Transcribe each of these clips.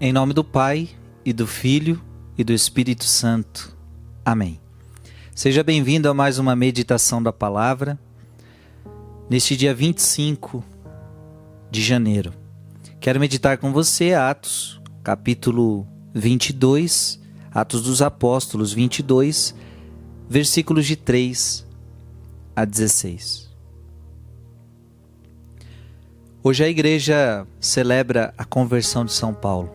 Em nome do Pai, e do Filho, e do Espírito Santo. Amém. Seja bem-vindo a mais uma meditação da palavra, neste dia 25 de janeiro. Quero meditar com você Atos, capítulo 22, Atos dos Apóstolos 22, versículos de 3 a 16. Hoje a igreja celebra a conversão de São Paulo.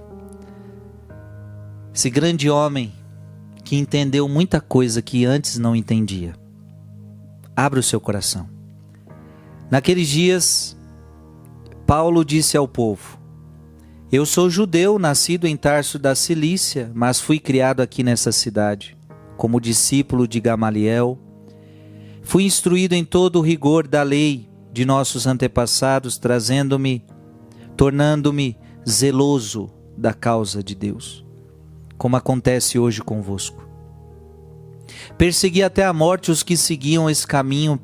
Esse grande homem que entendeu muita coisa que antes não entendia. Abra o seu coração. Naqueles dias, Paulo disse ao povo: Eu sou judeu, nascido em Tarso da Cilícia, mas fui criado aqui nessa cidade, como discípulo de Gamaliel. Fui instruído em todo o rigor da lei de nossos antepassados, tornando-me zeloso da causa de Deus, como acontece hoje convosco. Persegui até a morte os que seguiam esse caminho,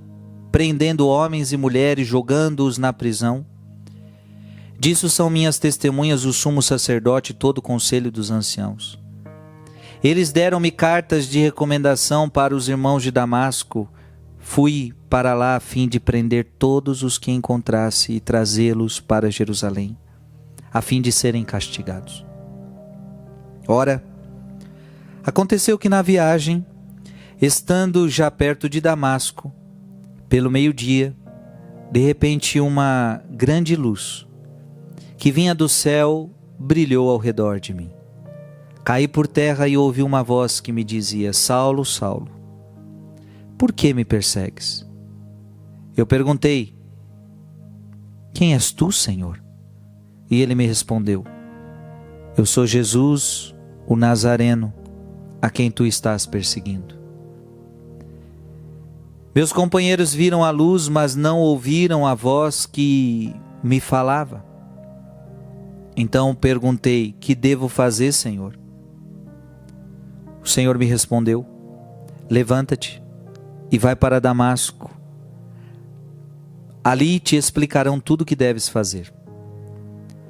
prendendo homens e mulheres, jogando-os na prisão. Disso são minhas testemunhas o sumo sacerdote e todo o conselho dos anciãos. Eles deram-me cartas de recomendação para os irmãos de Damasco. Fui para lá a fim de prender todos os que encontrasse e trazê-los para Jerusalém, a fim de serem castigados. Ora, aconteceu que na viagem, estando já perto de Damasco, pelo meio-dia, de repente uma grande luz, que vinha do céu, brilhou ao redor de mim. Caí por terra e ouvi uma voz que me dizia: Saulo, Saulo, por que me persegues? Eu perguntei: Quem és tu, Senhor? E ele me respondeu: Eu sou Jesus, o Nazareno, a quem tu estás perseguindo. Meus companheiros viram a luz, mas não ouviram a voz que me falava. Então perguntei: Que devo fazer, Senhor? O Senhor me respondeu: Levanta-te e vai para Damasco. Ali te explicarão tudo o que deves fazer.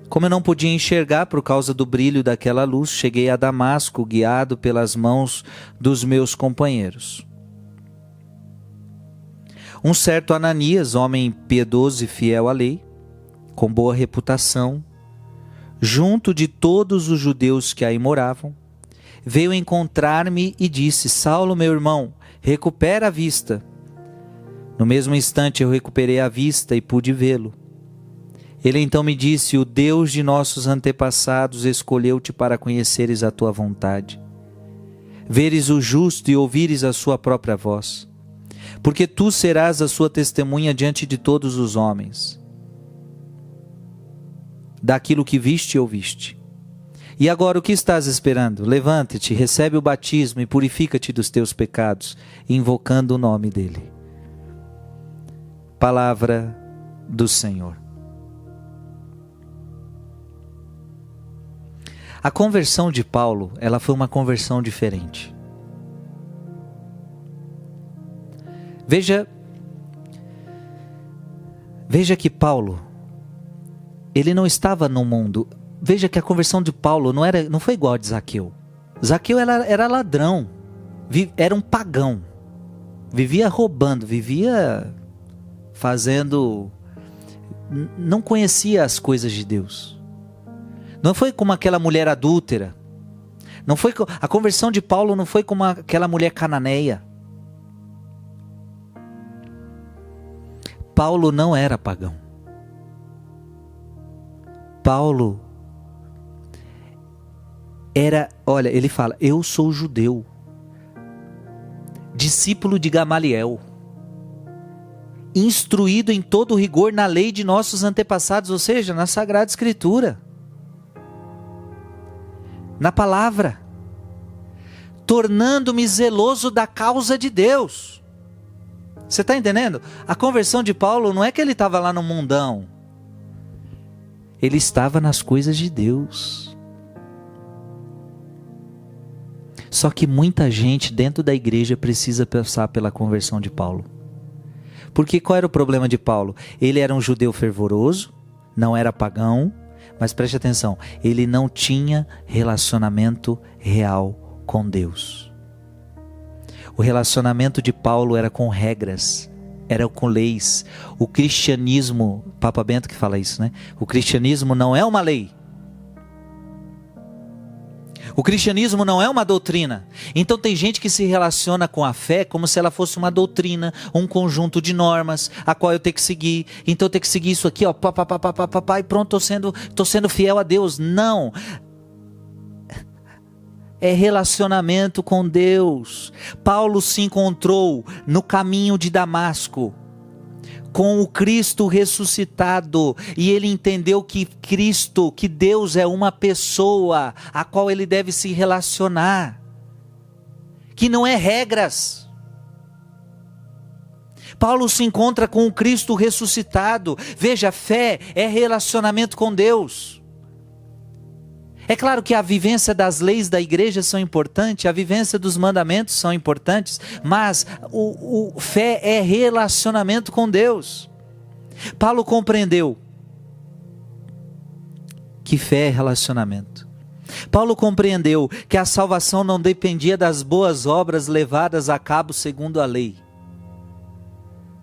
Como eu não podia enxergar por causa do brilho daquela luz, cheguei a Damasco, guiado pelas mãos dos meus companheiros. Um certo Ananias, homem piedoso e fiel à lei, com boa reputação, junto de todos os judeus que aí moravam, veio encontrar-me e disse: Saulo, meu irmão, recupera a vista. No mesmo instante eu recuperei a vista e pude vê-lo. Ele então me disse: O Deus de nossos antepassados escolheu-te para conheceres a tua vontade, veres o justo e ouvires a sua própria voz, porque tu serás a sua testemunha diante de todos os homens, daquilo que viste e ouviste. E agora o que estás esperando? Levanta-te, recebe o batismo e purifica-te dos teus pecados, invocando o nome dele. Palavra do Senhor. A conversão de Paulo, ela foi uma conversão diferente. Veja que Paulo, ele não estava no mundo. Veja que a conversão de Paulo não foi igual a de Zaqueu. Zaqueu era ladrão, era um pagão, vivia roubando, vivia fazendo, não conhecia as coisas de Deus. Não foi como aquela mulher adúltera. A conversão de Paulo não foi como aquela mulher cananeia. Paulo não era pagão. Paulo ele fala: Eu sou judeu, discípulo de Gamaliel, instruído em todo o rigor na lei de nossos antepassados, ou seja, na Sagrada Escritura, na palavra, tornando-me zeloso da causa de Deus. Você está entendendo? A conversão de Paulo não é que ele estava lá no mundão, ele estava nas coisas de Deus. Só que muita gente dentro da igreja precisa passar pela conversão de Paulo. Porque qual era o problema de Paulo? Ele era um judeu fervoroso, não era pagão, Mas preste atenção, ele não tinha relacionamento real com Deus. O relacionamento de Paulo era com regras, era com leis. O cristianismo, Papa Bento que fala isso, né? O cristianismo não é uma lei. O cristianismo não é uma doutrina. Então tem gente que se relaciona com a fé como se ela fosse uma doutrina, um conjunto de normas, a qual eu tenho que seguir. Então eu tenho que seguir isso aqui, ó, e pronto, tô sendo fiel a Deus. Não. É relacionamento com Deus. Paulo se encontrou no caminho de Damasco com o Cristo ressuscitado, e ele entendeu que Cristo, que Deus é uma pessoa a qual ele deve se relacionar, que não é regras. Paulo se encontra com o Cristo ressuscitado. Veja, fé é relacionamento com Deus. É claro que a vivência das leis da igreja são importantes, a vivência dos mandamentos são importantes, mas fé é relacionamento com Deus. Paulo compreendeu que fé é relacionamento. Paulo compreendeu que a salvação não dependia das boas obras levadas a cabo segundo a lei.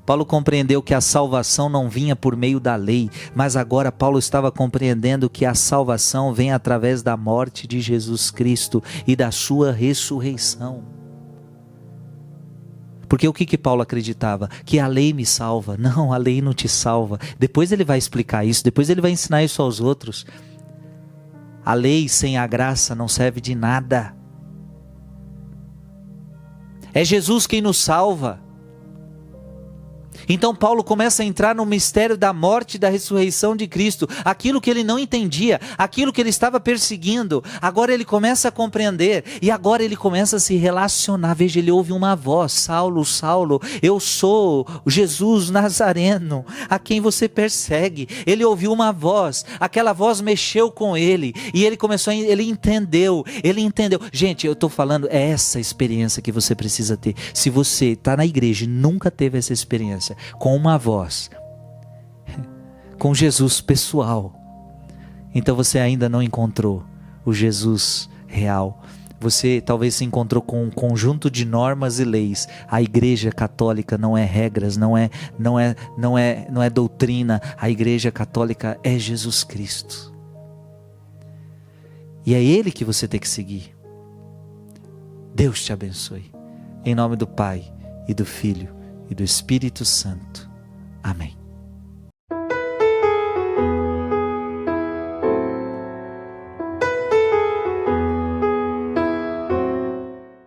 Paulo compreendeu que a salvação não vinha por meio da lei, mas agora Paulo estava compreendendo que a salvação vem através da morte de Jesus Cristo e da sua ressurreição. Porque o que Paulo acreditava? Que a lei me salva. Não, a lei não te salva. Depois ele vai explicar isso, depois ele vai ensinar isso aos outros. A lei sem a graça não serve de nada. É Jesus quem nos salva. Então Paulo começa a entrar no mistério da morte e da ressurreição de Cristo. Aquilo que ele não entendia, aquilo que ele estava perseguindo, agora ele começa a compreender. E agora ele começa a se relacionar. Veja, ele ouve uma voz: Saulo, Saulo, eu sou Jesus Nazareno, a quem você persegue. Ele ouviu uma voz, aquela voz mexeu com ele. E ele começou, ele entendeu. Gente, eu estou falando, é essa experiência que você precisa ter. Se você está na igreja e nunca teve essa experiência, com uma voz, com Jesus pessoal, então você ainda não encontrou o Jesus real. Você talvez se encontrou com um conjunto de normas e leis. A igreja católica não é regras, não é doutrina. A igreja católica é Jesus Cristo. E é Ele que você tem que seguir. Deus te abençoe. Em nome do Pai, e do Filho, e do Espírito Santo.